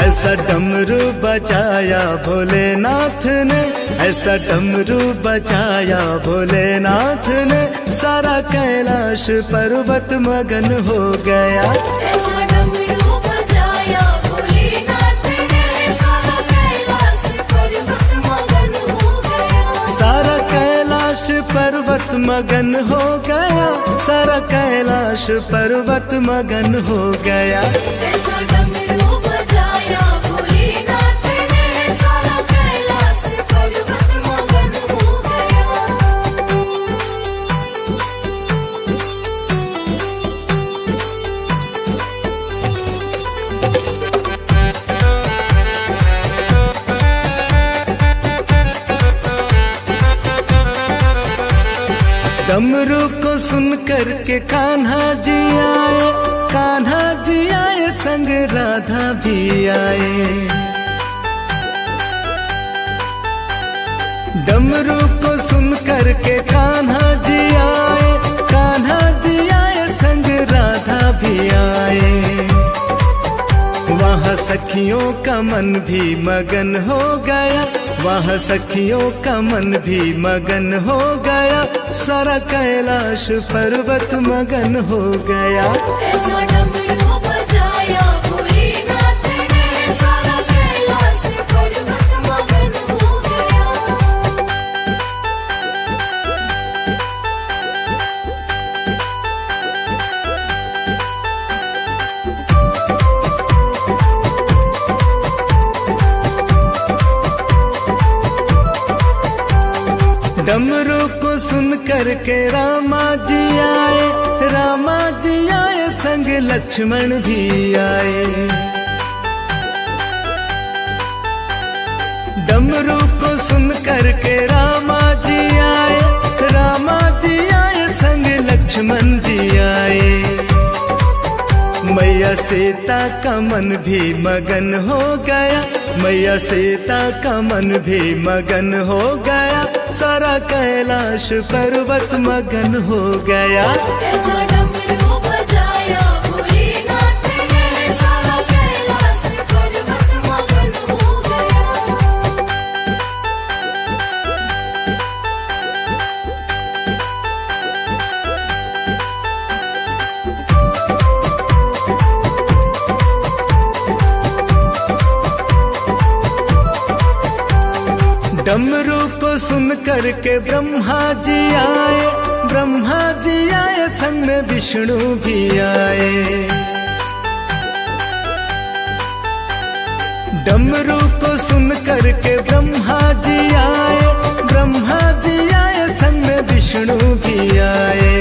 ऐसा डमरू बजाया भोलेनाथ ने, ऐसा डमरू बजाया भोलेनाथ ने, सारा कैलाश पर्वत मगन हो गया। ऐसा डमरू बजाया भोलेनाथ ने, सारा कैलाश पर्वत मगन हो गया। सारा कैलाश पर्वत मगन हो गया, सारा कैलाश पर्वत मगन हो गया। ऐसा डमरू बजाया भोलेनाथ ने, सारा कैलाश पर्वत मगन हो गया। डमरू को सुन कर के कान्हा जी आए, कान्हा जी आए संग राधा भी आए। डमरू को सुन कर के कान्हा जी आए, कान्हा जी आए संग राधा भी आए। वहाँ सखियों का मन भी मगन हो गया, वहाँ सखियों का मन भी मगन हो गया, सारा कैलाश पर्वत मगन हो गया। ऐसा डमरू बजाया भोलेनाथ ने, सारा कैलाश पर्वत मगन हो गया। डमरू को सुन कर के रामा जी आए, रामा जी आए संग लक्ष्मण भी आए। डमरू को सुन कर के रामा जी आए, रामा जी आए संग लक्ष्मण जी आए। मैया सीता का मन भी मगन हो गया, मैया सीता का मन भी मगन हो गया, सारा कैलाश पर्वत मगन हो गया। ऐसा डमरू बजाया भोलेनाथ ने, सारा कैलाश पर्वत मगन हो गया। डमरू को सुन कर के ब्रह्मा जी आए, ब्रह्मा जी आए संग में विष्णु भी आए। डमरू को सुन कर के ब्रह्मा जी आए, ब्रह्मा जी आए संग में विष्णु भी आए।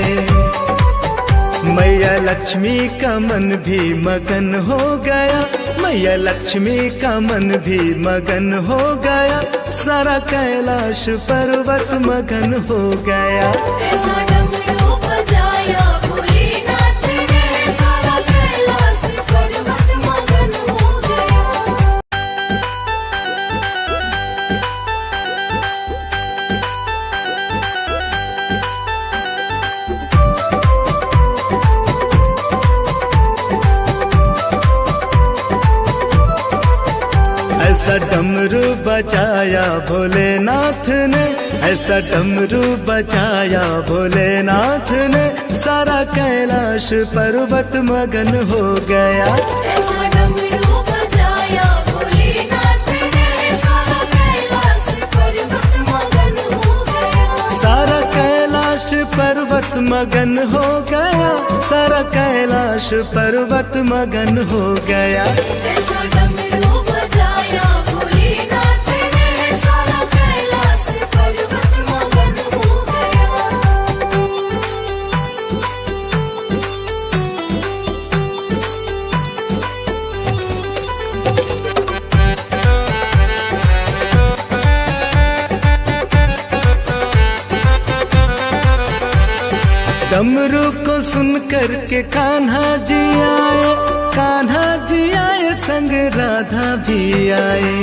मैया लक्ष्मी का मन भी मगन हो गया, मैया लक्ष्मी का मन भी मगन हो गया, सारा कैलाश पर्वत मगन हो गया। ऐसा डमरू बजाया भोलेनाथ ने, सारा कैलाश पर्वत मगन हो गया। ऐसा डमरू बजाया भोलेनाथ ने, ऐसा डमरू बजाया भोलेनाथ ने, सारा कैलाश पर्वत मगन हो गया। ऐसा डमरू बजाया भोलेनाथ ने, सारा कैलाश पर्वत मगन हो गया। सारा कैलाश पर्वत मगन हो गया, सारा कैलाश पर्वत मगन हो गया। ऐसा डमरू बजाया भोलेनाथ ने, सारा कैलाश पर्वत मगन हो गया। डमरू को सुन कर के कान्हा जी आए, कान्हा जी आए संग राधा भी आए।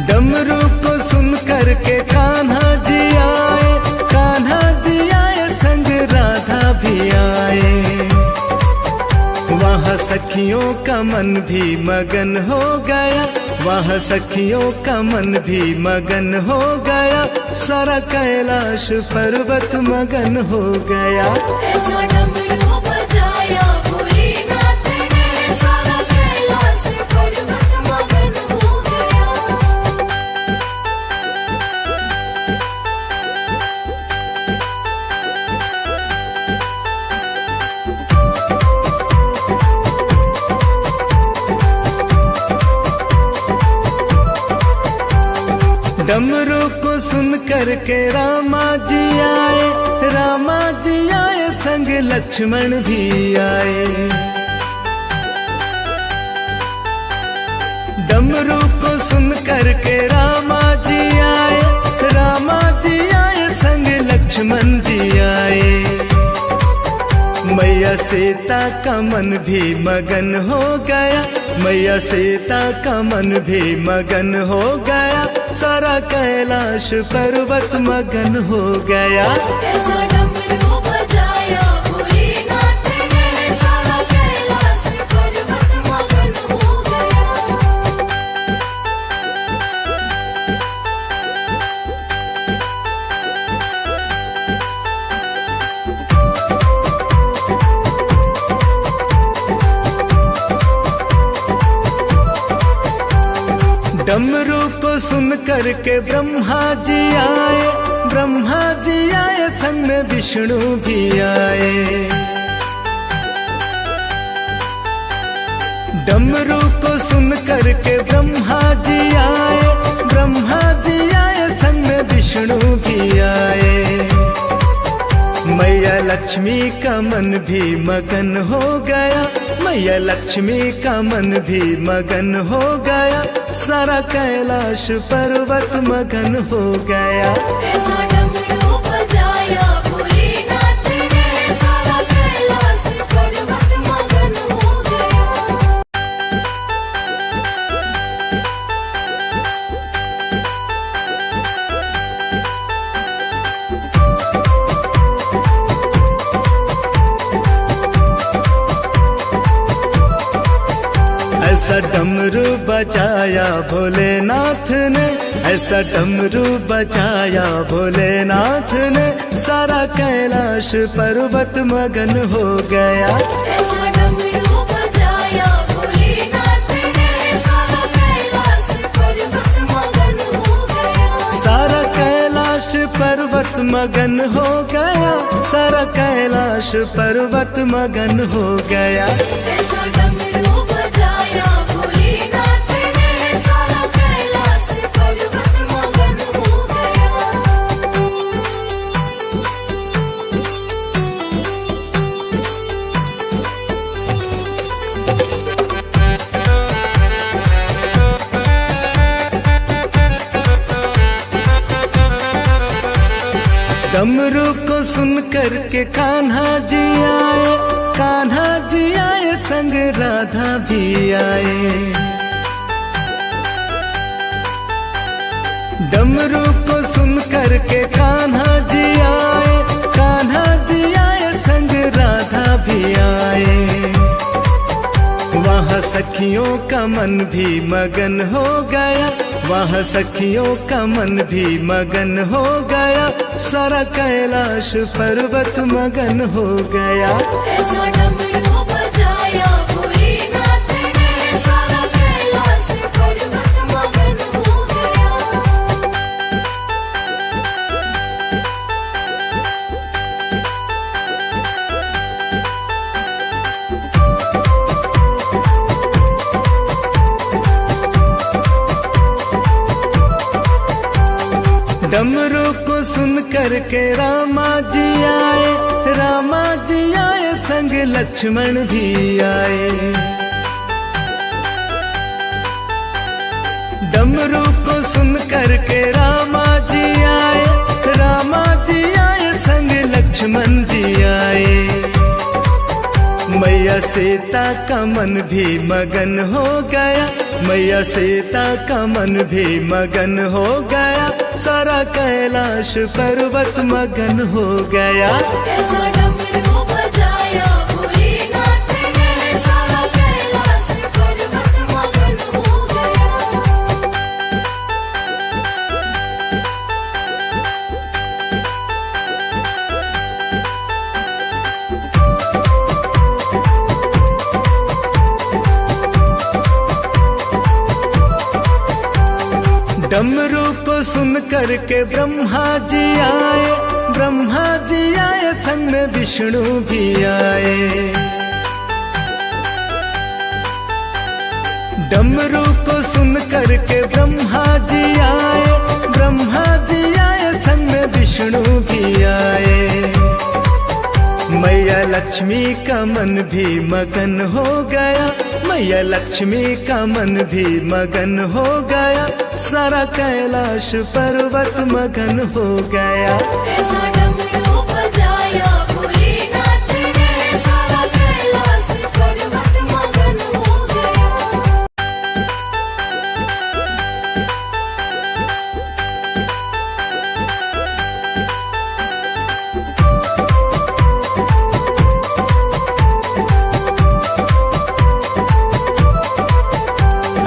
डमरू को सुन कर के कान्हा जी आए, कान्हा जी आए संग राधा भी आए। वहाँ सखियों का मन भी मगन हो गया, वहाँ सखियों का मन भी मगन हो गया, सारा कैलाश पर्वत मगन हो गया। ऐसा डमरू बजाया भोलेनाथ ने, सारा कैलाश पर्वत मगन हो गया। डमरू को सुन कर के रामा जी आए, रामा जी आए संग लक्ष्मण भी आए। डमरू को सुन कर के रामा जी आए, रामा जी आए संग लक्ष्मण जी आए। मैया सीता का मन भी मगन हो गया, मैया सीता का मन भी मगन हो गया, सारा कैलाश पर्वत मगन हो गया। ऐसा डमरू बजाया भोलेनाथ ने, सारा कैलाश पर्वत मगन हो गया। डमरू को सुन कर के ब्रह्मा जी आए, ब्रह्मा जी आए संग में विष्णु भी आए। डमरू को सुन कर के ब्रह्मा जी आए, ब्रह्मा जी आए संग में विष्णु भी आए। मैया लक्ष्मी का मन भी मगन हो गया, मैया लक्ष्मी का मन भी मगन हो गया, सारा कैलाश पर्वत मगन हो गया। ऐसा डमरू बजाया भोलेनाथ ने, सारा कैलाश पर्वत मगन हो गया। ऐसा डमरू बजाया भोलेनाथ ने, ऐसा डमरू बजाया भोलेनाथ ने, सारा कैलाश पर्वत मगन हो गया। ऐसा डमरू बजाया भोलेनाथ ने, सारा कैलाश पर्वत मगन हो गया। सारा कैलाश पर्वत मगन हो गया, सारा कैलाश पर्वत मगन हो गया। ऐसा डमरू बजाया भोलेनाथ ने, सारा कैलाश पर्वत मगन हो गया। डमरू को सुन कर के कान्हा जी आए, कान्हा जी आए संग राधा भी आए। डमरू को सुन कर के कान्हा जी आए, कान्हा जी आए संग राधा भी आए। वहाँ सखियों का मन भी मगन हो गया, वहाँ सखियों का मन भी मगन हो गया, सारा कैलाश पर्वत मगन हो गया। ऐसा डमरू बजाया भोलेनाथ ने, सारा कैलाश पर्वत मगन हो गया। डमरू को सुन कर के रामा जी आए, रामा जी आए संग लक्ष्मण भी आए। डमरू को सुन कर के रामा जी आए, रामा जी आए संग लक्ष्मण जी आए। मैया सीता का मन भी मगन हो गया, मैया सीता का मन भी मगन हो गया, सारा कैलाश पर्वत मगन हो गया। ऐसा डमरू बजाया भोलेनाथ ने, सारा डमरू को सुन करके ब्रह्मा जी आए, ब्रह्मा जी आए संग में विष्णु भी आए। डमरू को सुन करके ब्रह्मा जी आए, ब्रह्मा जी आए संग में विष्णु भी आए। मैया लक्ष्मी का मन भी मगन हो गया, मैया लक्ष्मी का मन भी मगन हो गया, सारा कैलाश पर्वत मगन हो गया। ऐसा डमरू बजाया भोलेनाथ ने, सारा कैलाश पर्वत मगन हो गया।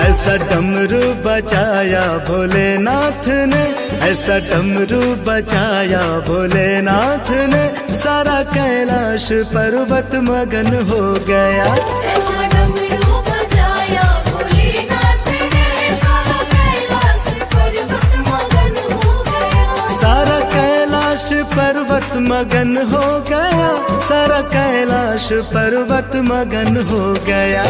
ऐसा डमरू बजाया भोलेनाथ ने, ऐसा डमरू बजाया भोलेनाथ ने, सारा कैलाश पर्वत मगन हो गया। ऐसा डमरू बजाया भोलेनाथ ने, सारा कैलाश पर्वत मगन हो गया। सारा कैलाश पर्वत मगन हो गया, सारा कैलाश पर्वत मगन हो गया।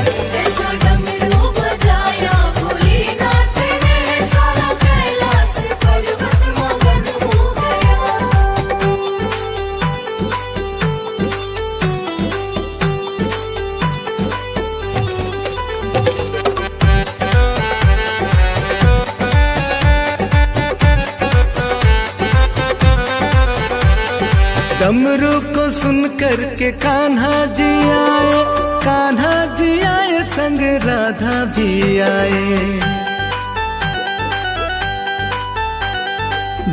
ऐसा डमरू बजाया भोलेनाथ ने, सारा कैलाश पर्वत मगन हो गया। डमरू को सुन करके कान्हा जी आए, कान्हा जी आए संग राधा भी आए।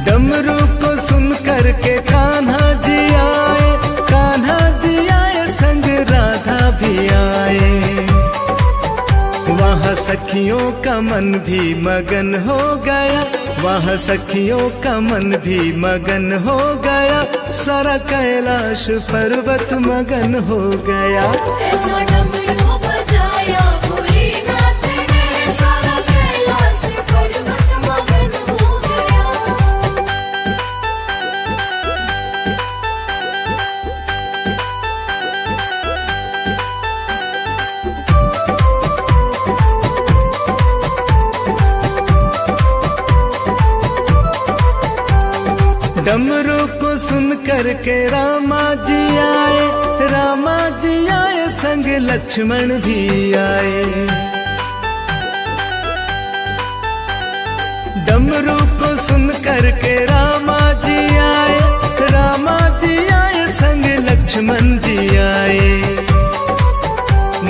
डमरू को सुन करके कान्हा जी आए, कान्हा जी आए संग राधा भी आए। वहाँ सखियों का मन भी मगन हो गया, वहाँ सखियों का मन भी मगन हो गया, सारा कैलाश पर्वत मगन हो गया। ऐसा डमरू बजाया भोलेनाथ ने, सारा कैलाश पर्वत मगन हो गया। डमरू को सुन करके रामा जी आए, रामा जी आए संग लक्ष्मण भी आए। डमरू को सुन करके रामा जी आए, रामा जी आए संग लक्ष्मण जी आए।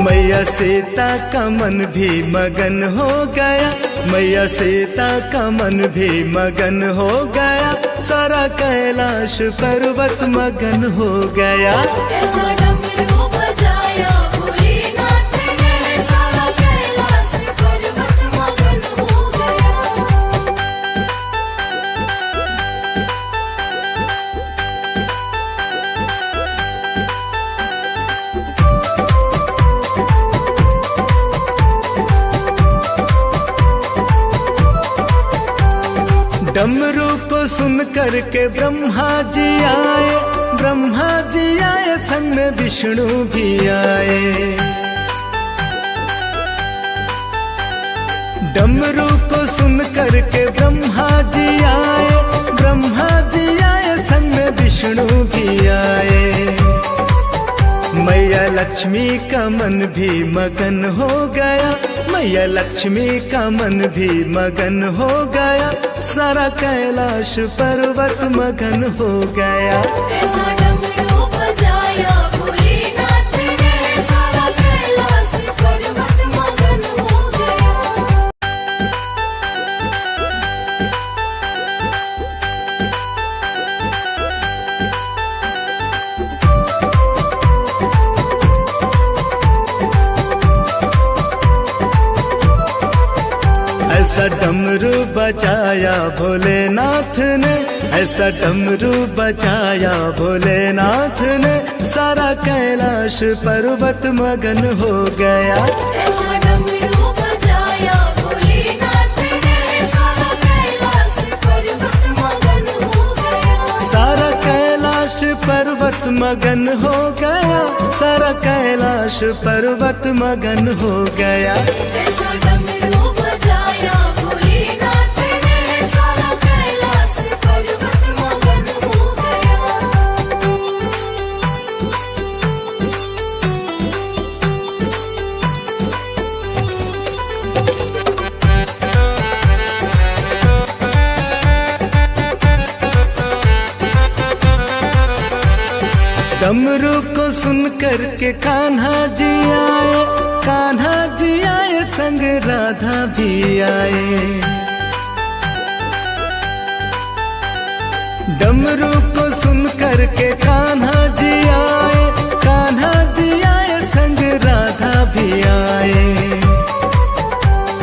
मैया सीता का मन भी मगन हो गया, मैया सीता का मन भी मगन हो गया, सारा कैलाश पर्वत मगन हो गया। ऐसा डमरू बजाया भोलेनाथ ने, सारा कैलाश पर्वत मगन हो गया। डमरू को सुन करके ब्रह्मा जी आए, ब्रह्मा जी आए संग में विष्णु भी आए। डमरू को सुन करके ब्रह्मा जी आए, ब्रह्मा जी आए संग में विष्णु भी आए। मैया लक्ष्मी का मन भी मगन हो गया, मैया लक्ष्मी का मन भी मगन हो गया, सारा कैलाश पर्वत मगन हो गया। ऐसा डमरू बजाया भोलेनाथ ने, सारा कैलाश पर्वत मगन हो गया। ऐसा डमरू बजाया भोलेनाथ ने, ऐसा डमरू बजाया भोलेनाथ ने, सारा कैलाश पर्वत मगन हो गया। ऐसा डमरू बजाया भोलेनाथ ने, सारा कैलाश मगन हो गया, सारा कैलाश पर्वत मगन हो गया। ऐसा डमरू बजाया भोलेनाथ ने, सारा कैलाश पर्वत मगन हो गया। डमरू को सुन कर के कान्हा जी आए, कान्हा जी आए संग राधा भी आए। डमरू को सुन कर के कान्हा जी आए, कान्हा जी आए संग राधा भी आए।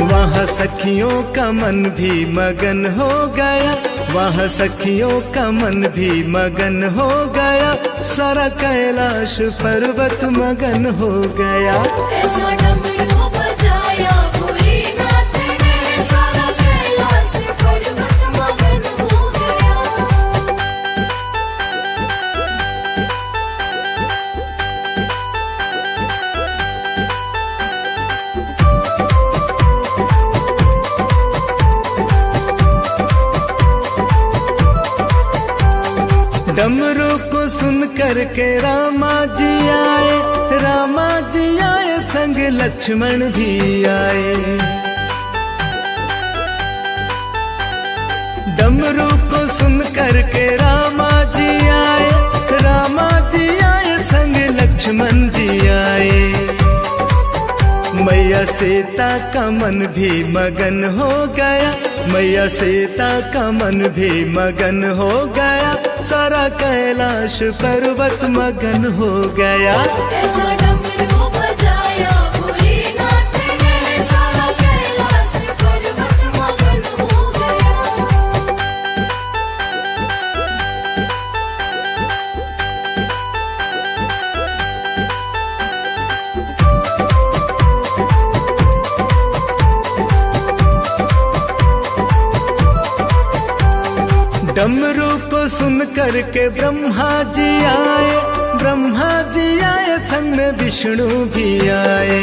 वहाँ सखियों का मन भी मगन हो गया, वहाँ सखियों का मन भी मगन हो गया, सारा कैलाश पर्वत मगन हो गया। ऐसा डमरू बजाया भोलेनाथ ने, सारा कैलाश पर्वत मगन हो गया। डमरू को सुन कर के रामा जी आए, रामा जी आए संग लक्ष्मण भी आए। डमरू को सुन कर के रामा जी आए, रामा जी आए संग लक्ष्मण जी आए। मैया सीता का मन भी मगन हो गया, मैया सीता का मन भी मगन हो गया, सारा कैलाश पर्वत मगन हो गया। ऐसा डमरू बजाया भोलेनाथ ने, सारा कैलाश पर्वत मगन हो गया। डमरू को सुन कर के ब्रह्मा जी आए, ब्रह्मा जी आए संग में विष्णु भी आए।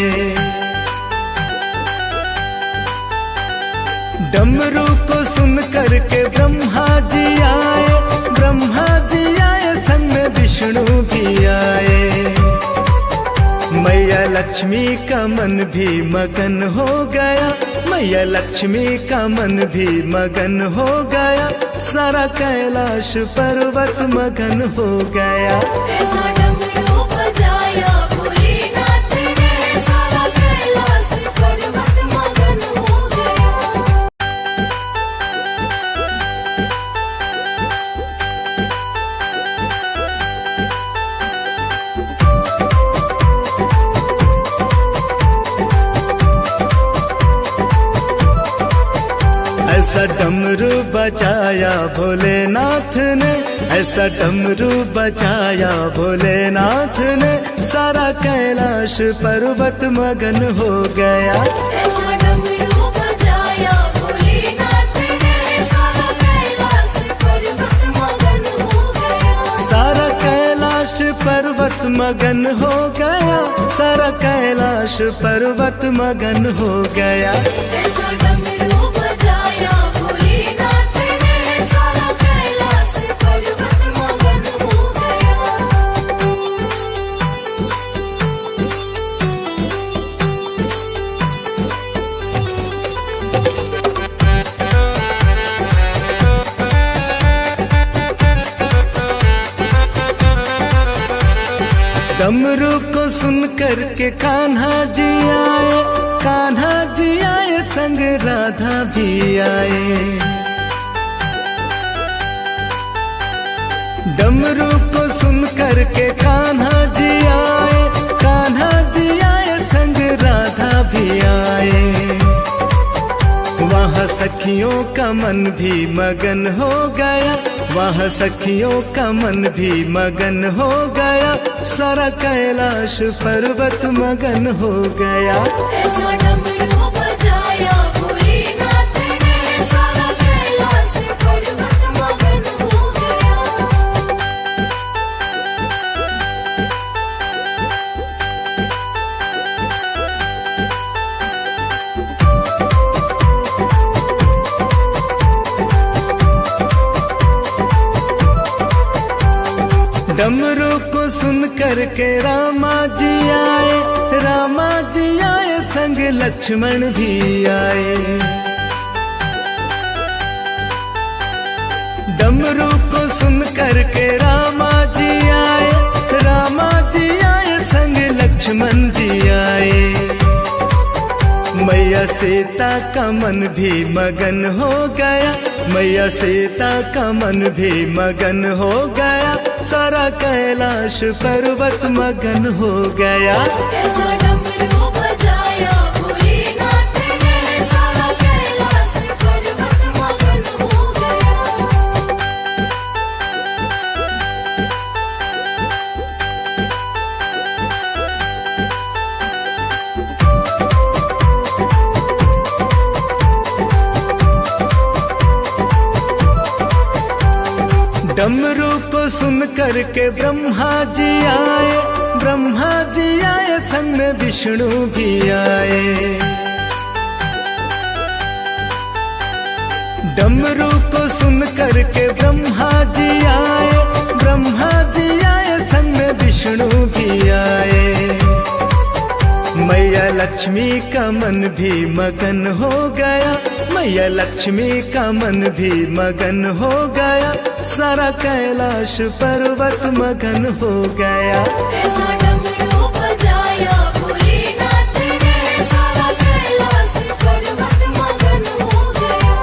डमरू को सुन कर के ब्रह्मा जी आए, ब्रह्मा जी आए संग में विष्णु भी आए। मैया लक्ष्मी का मन भी मगन हो गया, मैया लक्ष्मी का मन भी मगन हो गया, सारा कैलाश पर्वत मगन हो गया। ऐसा डमरू बजाया भोलेनाथ ने, सारा कैलाश पर्वत मगन हो गया। ऐसा डमरू बजाया भोलेनाथ ने, ऐसा डमरू बजाया भोलेनाथ ने, सारा कैलाश पर्वत मगन हो गया। ऐसा डमरू बजाया भोलेनाथ ने, सारा कैलाश पर्वत मगन हो गया। सारा कैलाश पर्वत मगन हो गया, सारा कैलाश पर्वत मगन हो गया। ऐसा डमरू बजाया भोलेनाथ ने, सारा कैलाश पर्वत मगन हो गया। डमरू को सुन कर के कान्हा जी आए, कान्हा जी आए संग राधा भी आए। डमरू को सुन कर के कान्हा जी आए, कान्हा जी आए संग राधा भी आए। वहाँ सखियों का मन भी मगन हो गया, वहाँ सखियों का मन भी मगन हो गया, सारा कैलाश पर्वत मगन हो गया। ऐसा डमरू बजाया भोलेनाथ ने, सारा कैलाश पर्वत मगन हो गया। डमरू को सुन कर के रामा जी आए, रामा जी आए संग लक्ष्मण भी आए। डमरू को सुन कर के रामा जी आए, रामा जी आए संग लक्ष्मण जी आए। मैया सीता का मन भी मगन हो गया, मैया सीता का मन भी मगन हो गया, सारा कैलाश पर्वत मगन हो गया। ऐसा डमरू बजाया भोलेनाथ ने, सारा कैलाश पर्वत मगन हो गया। डमरू को सुन कर के ब्रह्मा जी आए, ब्रह्मा जी आए संग में विष्णु भी आए। डमरू को सुन कर के ब्रह्मा जी आए, ब्रह्मा जी आए संग में विष्णु भी आए। मैया लक्ष्मी का मन भी मगन हो गया, मैया लक्ष्मी का मन भी मगन हो गया, सारा कैलाश पर्वत मगन हो गया। ऐसा डमरू बजाया भोलेनाथ ने, सारा कैलाश पर्वत मगन हो गया।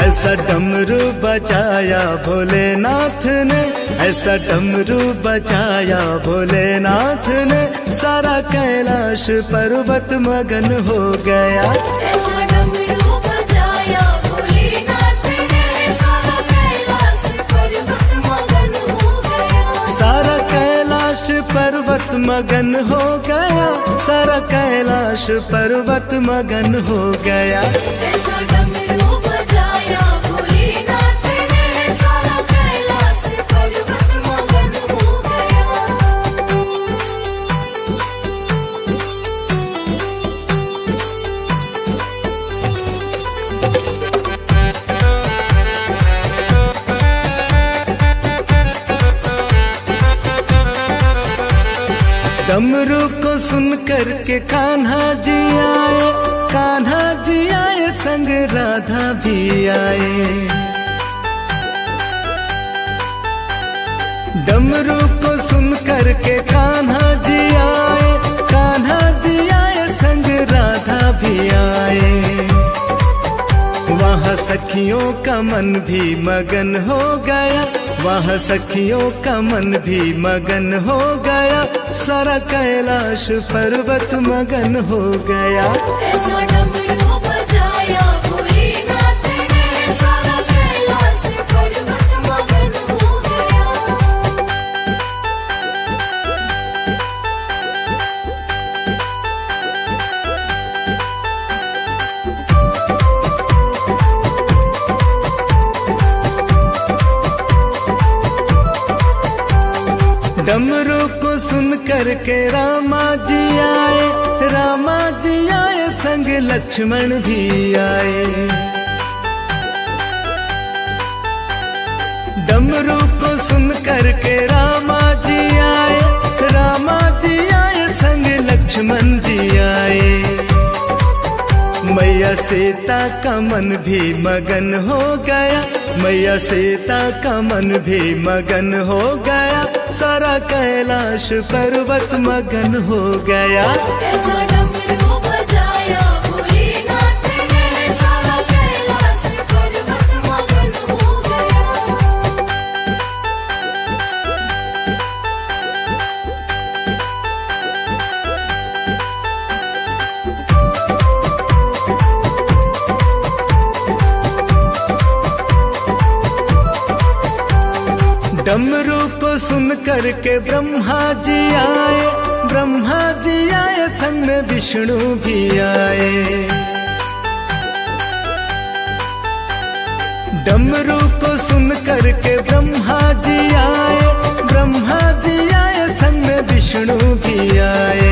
ऐसा डमरू बजाया भोलेनाथ ने, ऐसा डमरू बजाया भोलेनाथ ने, सारा कैलाश पर्वत मगन हो गया। ऐसा डमरू बजाया भोलेनाथ ने, सारा कैलाश पर्वत मगन हो गया। सारा कैलाश पर्वत मगन हो गया, सारा कैलाश पर्वत मगन हो गया। ऐसा डमरू बजाया भोलेनाथ ने, सारा कैलाश पर्वत मगन हो गया। डमरू को सुन कर के कान्हा जी आए, कान्हा जी आए संग राधा भी आए। डमरू को सुन कर के कान्हा जी आए, कान्हा जी आए संग राधा भी आए। वहाँ सखियों का मन भी मगन हो गया, वहाँ सखियों का मन भी मगन हो गया, सारा कैलाश पर्वत मगन हो गया। ऐसा डमरू बजाया भोलेनाथ ने, सारा कैलाश पर्वत मगन हो गया। डमरू को सुन कर के रामा जी आए, रामा जी आए संग लक्ष्मण भी आए। डमरू को सुन कर के रामा जी आए, रामा जी आए संग लक्ष्मण जी आए। मैया सीता का मन भी मगन हो गया, मैया सीता का मन भी मगन हो गया, सारा कैलाश पर्वत मगन हो गया। ऐसा डमरू बजाया भोलेनाथ ने, सारा कैलाश पर्वत मगन हो गया। डमरू को सुन कर के ब्रह्मा जी आए, ब्रह्मा जी आए संग में विष्णु भी आए। डमरू को सुन कर के ब्रह्मा जी आए, ब्रह्मा जी आए संग में विष्णु भी आए।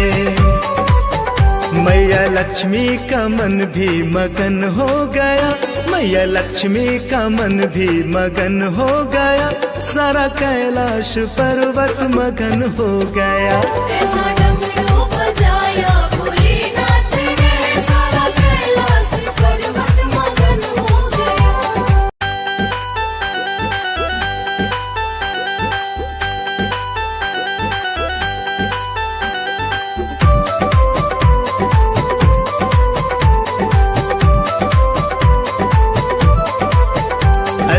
मैया लक्ष्मी का मन भी मगन हो गया, मैया लक्ष्मी का मन भी मगन हो गया, सारा कैलाश पर्वत मगन हो गया। ऐसा डमरू बजाया भोलेनाथ ने, सारा कैलाश पर्वत मगन हो गया।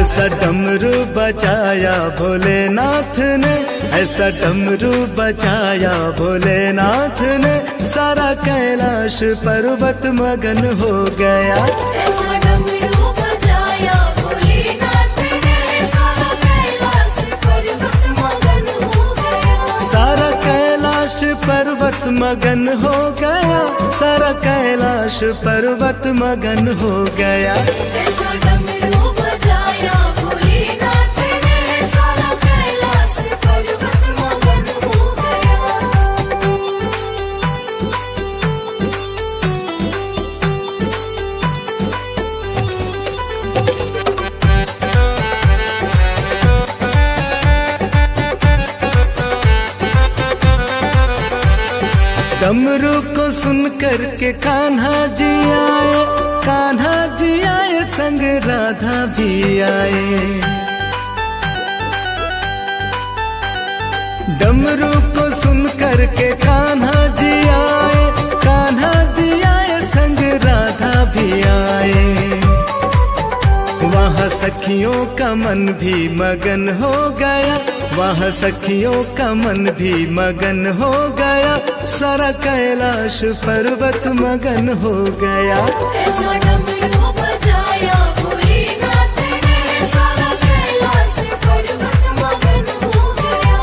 ऐसा डमरू बजाया भोलेनाथ ने, ऐसा डमरू बजाया भोलेनाथ ने, सारा कैलाश पर्वत मगन हो गया। ऐसा डमरू बजाया भोलेनाथ ने, सारा कैलाश पर्वत मगन हो गया। सारा कैलाश पर्वत मगन हो गया, सारा कैलाश पर्वत मगन हो गया। ऐसा डमरू बजाया भोलेनाथ ने, सारा कैलाश पर्वत मगन हो गया। डमरू को सुन कर के कान्हा जी आए, कान्हा जी आए संग राधा भी आए। डमरू को सुन कर के कान्हा जी आए, कान्हा जी आए संग राधा भी आए। वहाँ सखियों का मन भी मगन हो गया, वहाँ सखियों का मन भी मगन हो गया, सारा कैलाश पर्वत मगन हो गया। ऐसा डमरू बजाया भोलेनाथ ने, सारा कैलाश पर्वत मगन हो गया।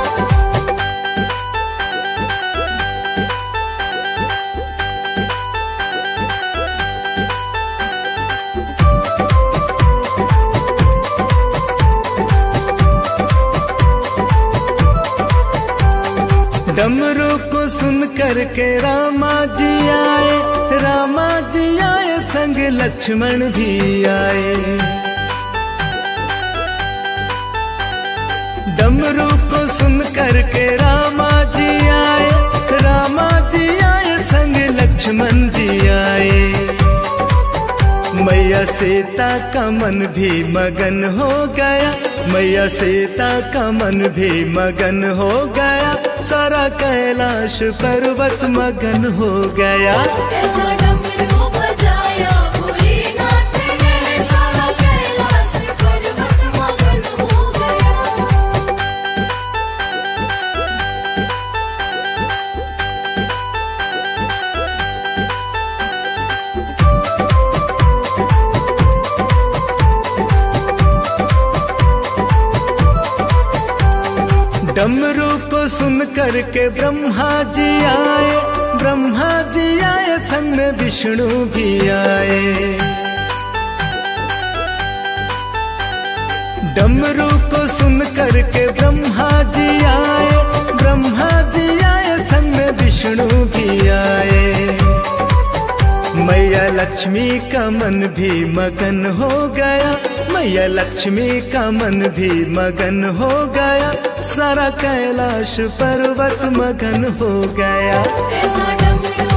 डमरू को सुन कर के रामा जी आए, रामा जी आए संग लक्ष्मण भी आए। डमरू को सुन कर के रामा जी आए, रामा जी आए संग लक्ष्मण जी आए। मैया सीता का मन भी मगन हो गया, मैया सीता का मन भी मगन हो गया, सारा कैलाश पर्वत मगन हो गया। ऐसा डमरू बजाया भोलेनाथ ने, सारा कैलाश पर्वत मगन हो गया। डमरू को सुन कर के ब्रह्मा जी आए, ब्रह्मा जी आए संग में विष्णु भी आए। डमरू को सुन कर के ब्रह्मा जी आए, ब्रह्मा जी आए संग में विष्णु भी आए। मैया लक्ष्मी का मन भी मगन हो गया, मैया लक्ष्मी का मन भी मगन हो गया, सारा कैलाश पर्वत मगन हो गया। ऐसा डमरू